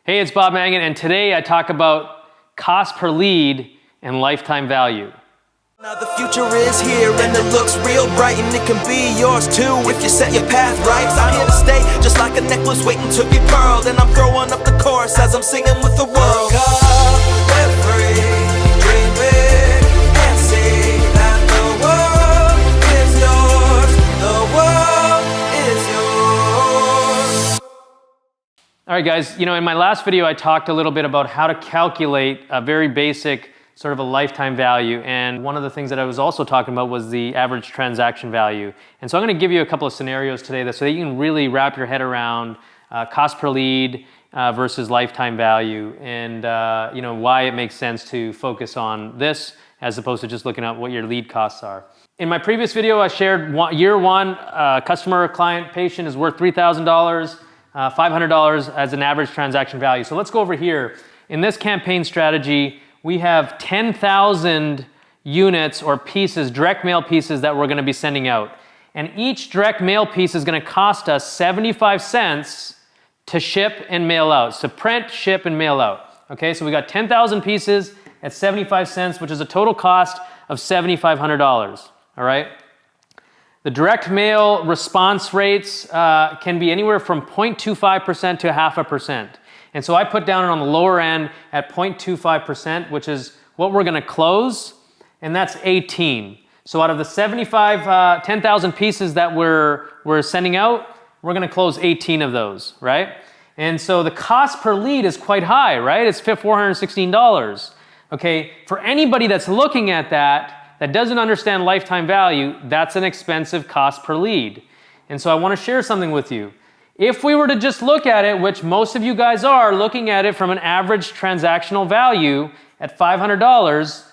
Hey, it's Bob Mangat, and today I talk about cost per lead and lifetime value. Now the future is here and it looks real bright, and it can be yours too if you set your path right. I'm here to stay just like a necklace waiting to be pearled, and I'm throwing up the chorus as I'm singing with the world. Live free, dream big, and see that the world is yours. The world is yours. All right, guys, in my last video, I talked a little bit about how to calculate a very basic sort of a lifetime value. And one of the things that I was also talking about was the average transaction value. And so I'm going to give you a couple of scenarios today so that you can really wrap your head around cost per lead versus lifetime value, and why it makes sense to focus on this as opposed to just looking at what your lead costs are. In my previous video, I shared year one, customer, client, patient is worth $3,000. $500 as an average transaction value. So let's go over here. In this campaign strategy, we have 10,000 units or pieces, direct mail pieces that we're going to be sending out. And each direct mail piece is going to cost us 75 cents to ship and mail out. So print, ship, and mail out. Okay, so we got 10,000 pieces at 75 cents, which is a total cost of $7,500. All right. The direct mail response rates can be anywhere from 0.25% to 0.5%. And so I put down on the lower end at 0.25%, which is what we're going to close, and that's 18. So out of the 10,000 pieces that we're sending out, we're going to close 18 of those, right? And so the cost per lead is quite high, right? It's $416. Okay, for anybody that's looking at that doesn't understand lifetime value, that's an expensive cost per lead. And so I want to share something with you. If we were to just look at it, which most of you guys are looking at it from an average transactional value at $500,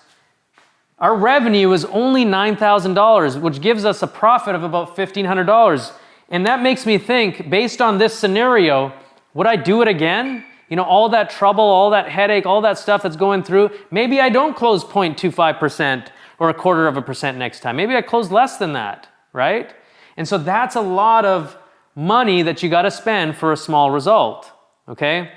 our revenue is only $9,000, which gives us a profit of about $1,500. And that makes me think, based on this scenario, would I do it again? All that trouble, all that headache, all that stuff that's going through, maybe I don't close 0.25%. or 0.25% next time. Maybe I close less than that, right? And so that's a lot of money that you got to spend for a small result, okay?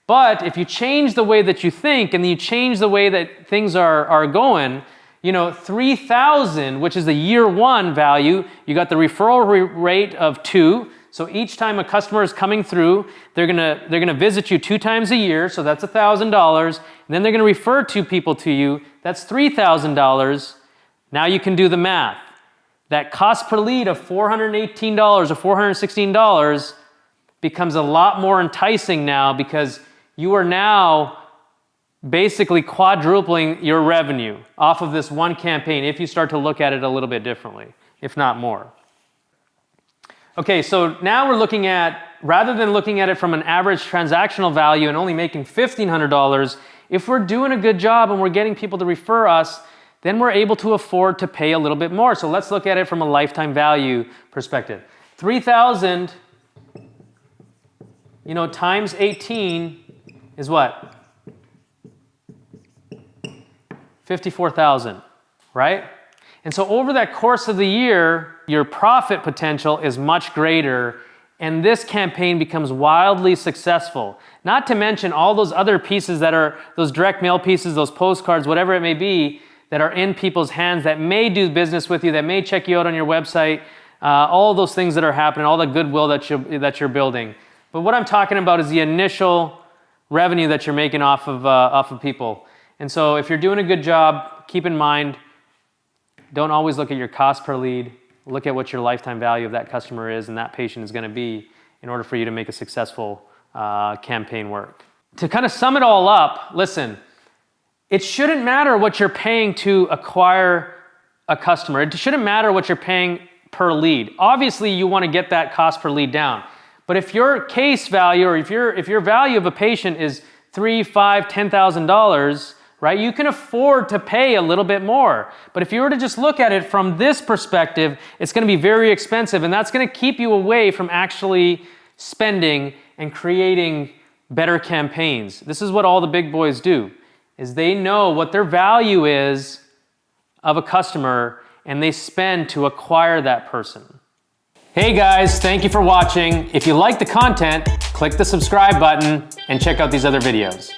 But if you change the way that you think and you change the way that things are going, 3,000, which is the year one value, you got the referral rate of 2. So each time a customer is coming through, they're gonna visit you 2 times a year, so that's $1,000. And then they're gonna refer 2 people to you. That's $3,000. Now you can do the math. That cost per lead of $418 or $416 becomes a lot more enticing now, because you are now basically quadrupling your revenue off of this one campaign if you start to look at it a little bit differently, if not more. Okay, so now we're looking at, rather than looking at it from an average transactional value and only making $1,500, if we're doing a good job and we're getting people to refer us, then we're able to afford to pay a little bit more. So let's look at it from a lifetime value perspective. 3,000, times 18 is what? 54,000, right? And so over that course of the year, your profit potential is much greater, and this campaign becomes wildly successful. Not to mention all those other pieces that are, those direct mail pieces, those postcards, whatever it may be, that are in people's hands, that may do business with you, that may check you out on your website, all those things that are happening, all the goodwill that you're building. But what I'm talking about is the initial revenue that you're making off of people. And so if you're doing a good job, keep in mind, don't always look at your cost per lead. Look at what your lifetime value of that customer is and that patient is going to be in order for you to make a successful campaign work. To kind of sum it all up, listen, it shouldn't matter what you're paying to acquire a customer. It shouldn't matter what you're paying per lead. Obviously, you want to get that cost per lead down. But if your case value, or if your value of a patient is $3,000, $5,000, $10,000, right? You can afford to pay a little bit more. But if you were to just look at it from this perspective, it's going to be very expensive, and that's going to keep you away from actually spending and creating better campaigns. This is what all the big boys do, is they know what their value is of a customer, and they spend to acquire that person. Hey guys, thank you for watching. If you like the content, click the subscribe button and check out these other videos.